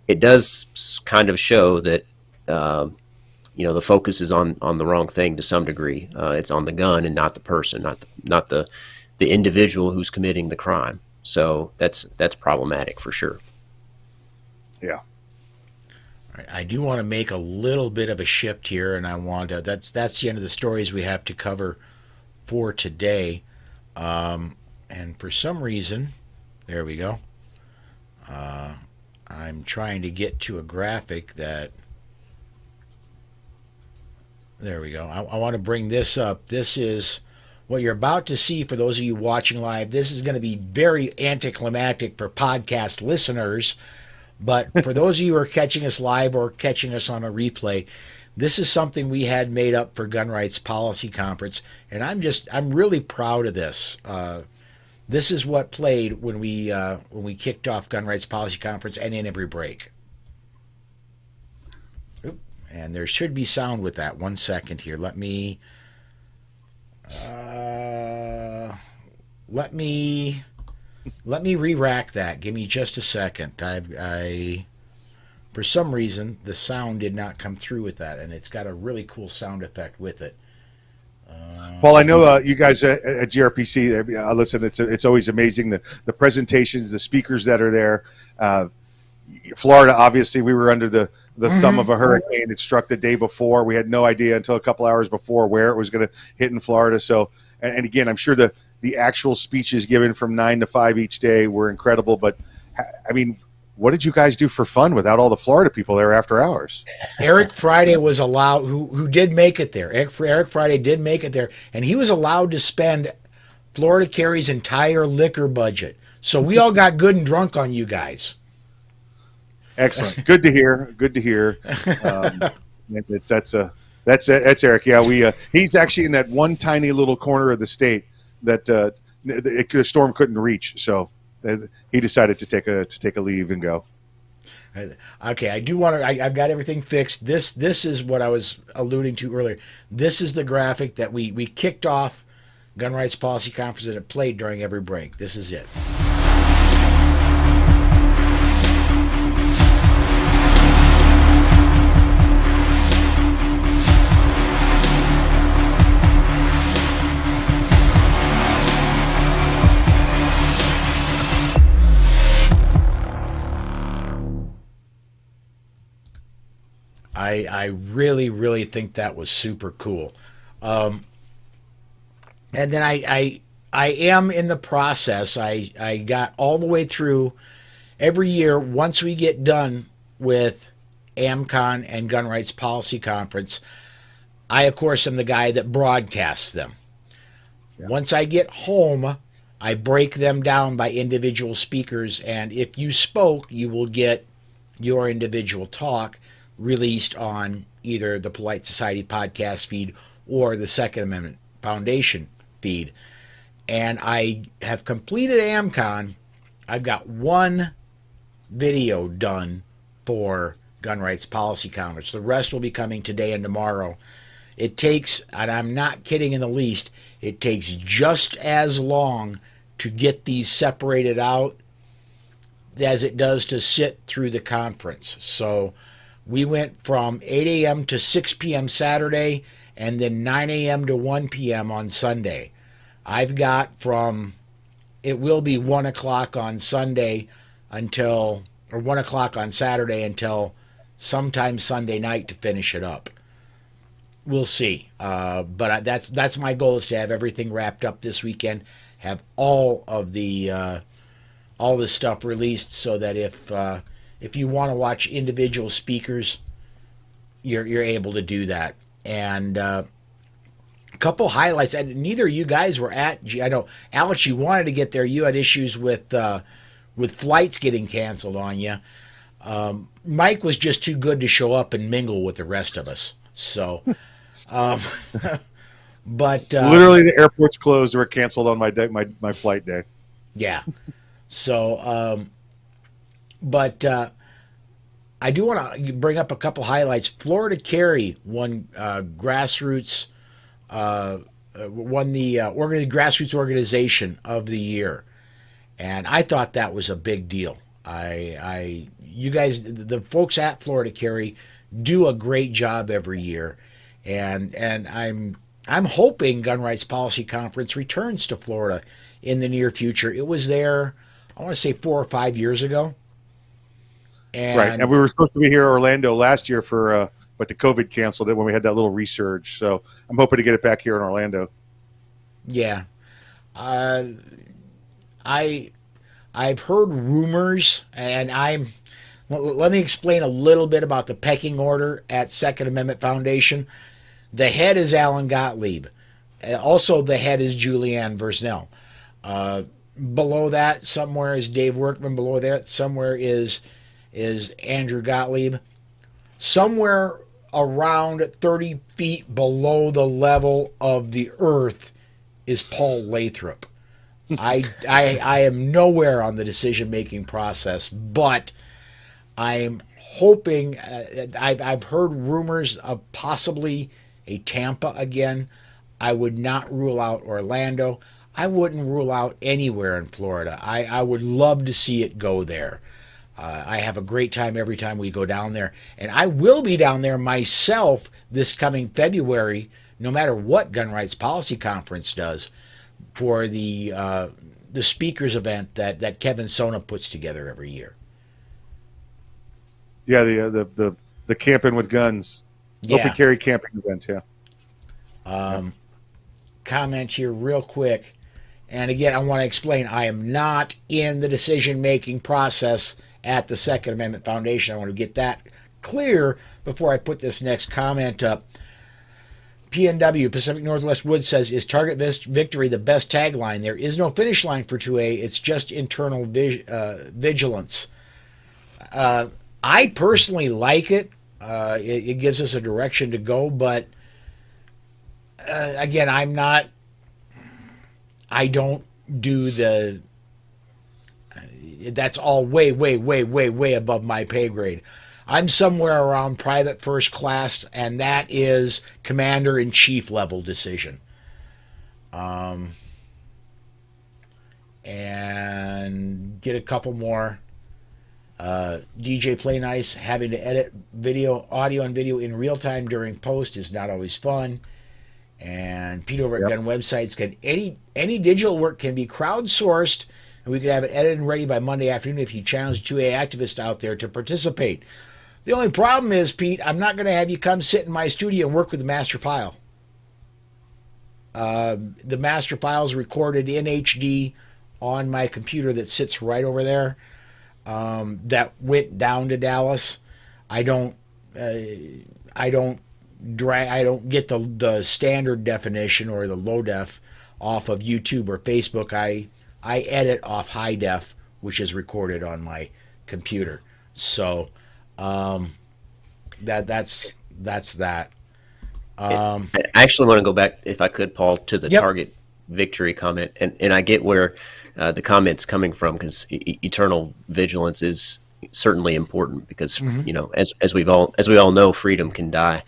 it does kind of show that, the focus is on the wrong thing to some degree. It's on the gun and not the person, not the individual who's committing the crime. So that's problematic for sure. Yeah. I do want to make a little bit of a shift here, and I want to. That's the end of the stories we have to cover for today. And for some reason, there we go. I'm trying to get to a graphic that. There we go. I want to bring this up. This is what you're about to see for those of you watching live. This is going to be very anticlimactic for podcast listeners. But for those of you who are catching us live or catching us on a replay, this is something we had made up for Gun Rights Policy Conference, and I'm really proud of this. This is what played when we kicked off Gun Rights Policy Conference and in every break. Oop, and there should be sound with that. 1 second here. Let me re-rack that. Give me just a second. I for some reason the sound did not come through with that, and it's got a really cool sound effect with it. Paul, I know you guys at GRPC. Listen, it's always amazing the presentations, the speakers that are there. Florida, obviously, we were under the thumb of a hurricane. It struck the day before. We had no idea until a couple hours before where it was going to hit in Florida. So, and again, I'm sure the actual speeches given from 9 to 5 each day were incredible. But I mean, what did you guys do for fun without all the Florida people there after hours? Eric Friday was allowed, who did make it there. Eric Friday did make it there, and he was allowed to spend Florida Carry's entire liquor budget. So we all got good and drunk on you guys. Excellent. Good to hear. Good to hear. That's Eric. Yeah, he's actually in that one tiny little corner of the state that the storm couldn't reach. So he decided to take a leave and go. Okay, I do want to. I've got everything fixed. This is what I was alluding to earlier. This is the graphic that we kicked off Gun Rights Policy Conference and it played during every break. This is it. I really, really think that was super cool. And then I am in the process. I got all the way through every year. Once we get done with AmCon and Gun Rights Policy Conference, I, of course, am the guy that broadcasts them. Yeah. Once I get home, I break them down by individual speakers, and if you spoke, you will get your individual talk released on either the Polite Society podcast feed or the Second Amendment Foundation feed. And I have completed AmCon. I've got one video done for Gun Rights Policy Conference. The rest will be coming today and tomorrow. It takes, and I'm not kidding in the least, it takes just as long to get these separated out as it does to sit through the conference. So we went from 8 a.m. to 6 p.m. Saturday, and then 9 a.m. to 1 p.m. on Sunday. I've got it will be 1 o'clock on Sunday or 1 o'clock on Saturday until sometime Sunday night to finish it up. We'll see. But that's my goal, is to have everything wrapped up this weekend, have all of the all this stuff released, so that if you want to watch individual speakers, you're able to do that. And a couple highlights. And neither of you guys were at. I know, Alex, you wanted to get there. You had issues with flights getting canceled on you. Mike was just too good to show up and mingle with the rest of us. So, but literally the airport's closed or canceled on my flight day. Yeah. So, but I do want to bring up a couple highlights. Florida Carry won grassroots. Won the grassroots organization of the year, and I thought that was a big deal. You guys, the folks at Florida Carry, do a great job every year, and I'm hoping Gun Rights Policy Conference returns to Florida in the near future. It was there, I want to say 4 or 5 years ago, right. And we were supposed to be here in Orlando last year but the COVID canceled it when we had that little resurge. So I'm hoping to get it back here in Orlando. Yeah. I've heard rumors, and let me explain a little bit about the pecking order at Second Amendment Foundation. The head is Alan Gottlieb. Also, the head is Julianne Versnell. Below that, somewhere is Dave Workman. Below that, somewhere is Andrew Gottlieb. Somewhere around 30 feet below the level of the earth is Paul Lathrop. I am nowhere on the decision-making process, but I'm hoping. I've heard rumors of possibly a Tampa again. I would not rule out Orlando. I wouldn't rule out anywhere in Florida. I would love to see it go there. I have a great time every time we go down there. And I will be down there myself this coming February, no matter what Gun Rights Policy Conference does, for the speakers event that Kevin Sona puts together every year. Yeah, the camping with guns. Yeah. Open carry camping event, yeah. Comment here real quick. And again, I want to explain, I am not in the decision-making process at the Second Amendment Foundation. I want to get that clear before I put this next comment up. PNW, Pacific Northwest Woods, says, is Target Victory the best tagline? There is no finish line for 2A. It's just internal vigilance. I personally like it. It gives us a direction to go, but again, I don't do that's all way above my pay grade. I'm somewhere around private first class, and that is commander-in-chief level decision. And get a couple more. DJ Play Nice, having to edit audio and video in real time during post is not always fun. And Pete over at Gun Websites, any digital work can be crowdsourced, and we could have it edited and ready by Monday afternoon if you challenge 2A activists out there to participate. The only problem is, Pete, I'm not going to have you come sit in my studio and work with the master file. The master file is recorded in HD on my computer that sits right over there. That went down to Dallas. I don't. I don't I don't get the standard definition or the low def off of YouTube or Facebook. I edit off high def, which is recorded on my computer. So that's that. I actually want to go back, if I could, Paul, to the Yep. Target victory comment, and I get where the comment's coming from, because eternal vigilance is certainly important, because as we all know, freedom can die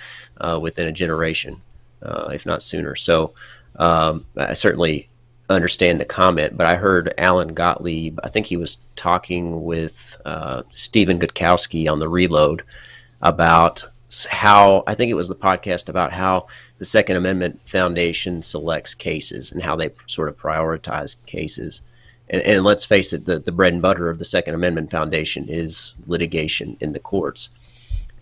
within a generation, if not sooner. So I certainly understand the comment, but I heard Alan Gottlieb, I think he was talking with Stephen Gutkowski on the Reload about how, I think it was the podcast about how the Second Amendment Foundation selects cases and how they sort of prioritize cases. And let's face it, the bread and butter of the Second Amendment Foundation is litigation in the courts.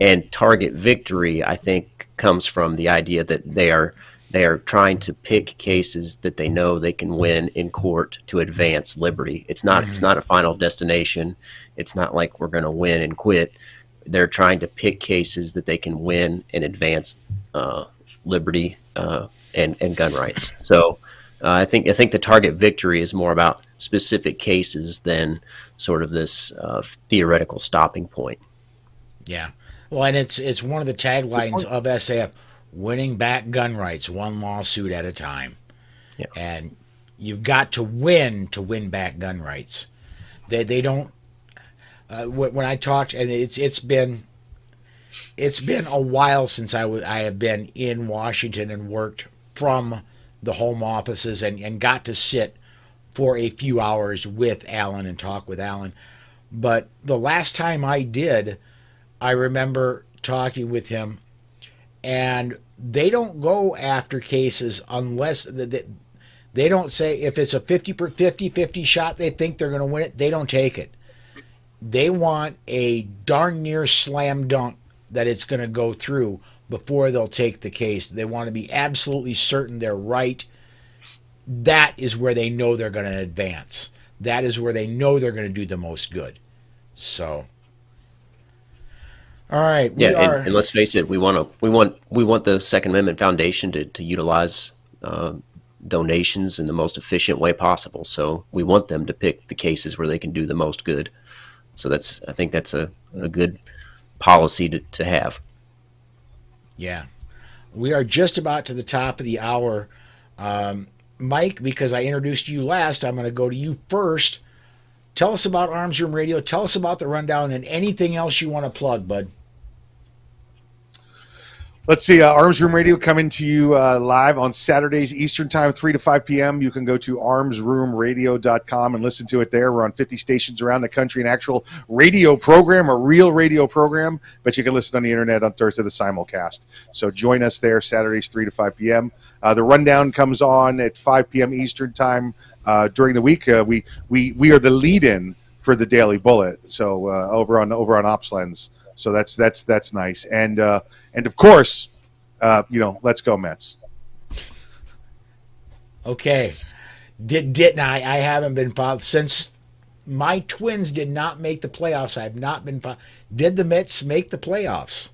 And target victory, I think, comes from the idea that they are trying to pick cases that they know they can win in court to advance liberty. It's not a final destination. It's not like we're going to win and quit. They're trying to pick cases that they can win and advance liberty and gun rights. So I think the target victory is more about specific cases than sort of this theoretical stopping point. Yeah. Well, and it's one of the taglines of SAF: winning back gun rights, one lawsuit at a time. Yeah. And you've got to win back gun rights. They don't. When I talked, and it's been a while since I have been in Washington and worked from the home offices and got to sit for a few hours with Alan and talk with Alan. But the last time I did, I remember talking with him, and they don't go after cases unless they don't say if it's a 50-50 shot they think they're going to win it, they don't take it. They want a darn near slam dunk that it's going to go through before they'll take the case. They want to be absolutely certain they're right. That is where they know they're going to advance. That is where they know they're going to do the most good. So, all right. And let's face it, we want the Second Amendment Foundation to utilize donations in the most efficient way possible. So we want them to pick the cases where they can do the most good. So I think that's a good policy to have. Yeah. We are just about to the top of the hour. Mike, because I introduced you last, I'm going to go to you first. Tell us about Arms Room Radio. Tell us about the rundown and anything else you want to plug, bud. Let's see, Arms Room Radio coming to you live on Saturdays Eastern Time, 3 to 5 p.m. You can go to armsroomradio.com and listen to it there. We're on 50 stations around the country, an actual radio program, a real radio program, but you can listen on the internet on Thursday, the simulcast. So join us there Saturdays, 3 to 5 p.m. The rundown comes on at 5 p.m. Eastern Time during the week. We are the lead-in for the Daily Bullet, so over on OpsLens. So that's nice, and of course, let's go Mets. Okay, didn't I haven't been followed since my Twins did not make the playoffs. I've not been followed. Did the Mets make the playoffs?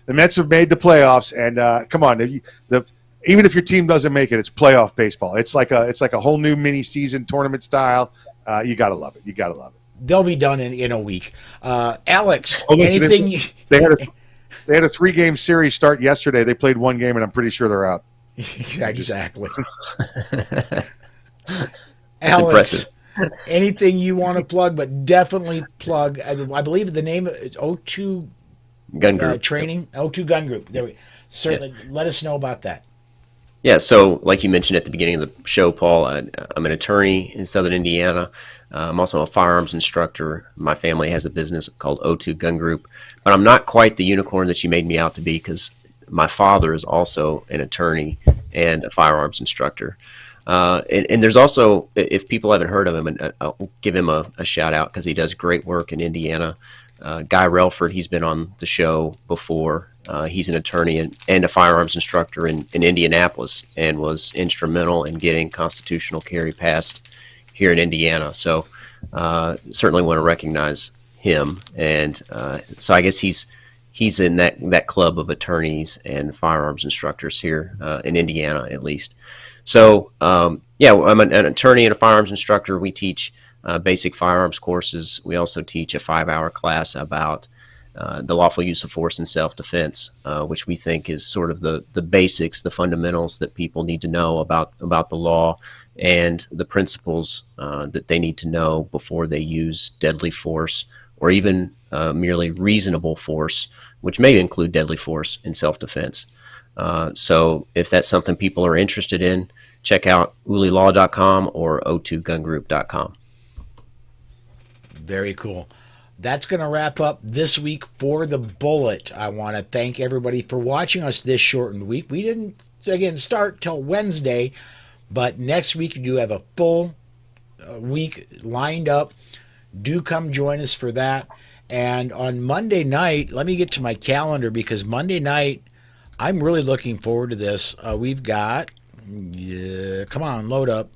The Mets have made the playoffs, and come on, even if your team doesn't make it, it's playoff baseball. It's like a whole new mini season tournament style. You gotta love it. You gotta love it. They'll be done in a week. Alex, listen, anything? They had a 3-game series start yesterday. They played 1 game, and I'm pretty sure they're out. Exactly. That's Alex, impressive. anything you want to plug, but definitely plug. I believe the name is O2 Gun Group Training. O2 Gun Group. There we certainly let us know about that. Yeah, so like you mentioned at the beginning of the show, Paul, I'm an attorney in Southern Indiana. I'm also a firearms instructor. My family has a business called O2 Gun Group, but I'm not quite the unicorn that you made me out to be, because my father is also an attorney and a firearms instructor. And there's also, if people haven't heard of him, and I'll give him a shout out because he does great work in Indiana. Guy Relford, he's been on the show before. He's an attorney and a firearms instructor in Indianapolis, and was instrumental in getting constitutional carry passed here in Indiana. So certainly want to recognize him. And so I guess he's in that club of attorneys and firearms instructors here in Indiana, at least. So yeah, I'm an attorney and a firearms instructor. We teach basic firearms courses. We also teach a 5-hour class about the lawful use of force in self-defense, which we think is sort of the basics, the fundamentals that people need to know about the law and the principles that they need to know before they use deadly force, or even merely reasonable force, which may include deadly force in self-defense. So if that's something people are interested in, check out ooleylaw.com or o2gungroup.com. Very cool. That's going to wrap up this week for The Bullet. I want to thank everybody for watching us this shortened week. We didn't, again, start till Wednesday, but next week we do have a full week lined up. Do come join us for that. And on Monday night, let me get to my calendar, because Monday night, I'm really looking forward to this. We've got, come on, load up.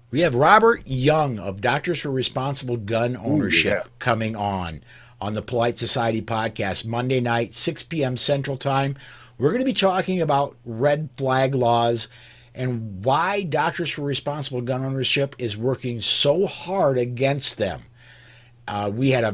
We have Robert Young of Doctors for Responsible Gun Ownership coming on the Polite Society podcast Monday night, 6 p.m. Central Time. We're going to be talking about red flag laws and why Doctors for Responsible Gun Ownership is working so hard against them. Dr.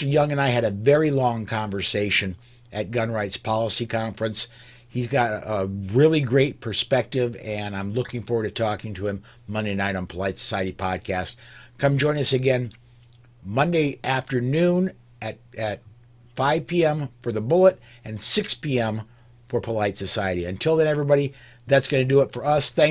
Young and I had a very long conversation at Gun Rights Policy Conference. He's got a really great perspective, and I'm looking forward to talking to him Monday night on Polite Society Podcast. Come join us again Monday afternoon at 5 p.m. for The Bullet and 6 p.m. for Polite Society. Until then, everybody, that's going to do it for us. Thanks.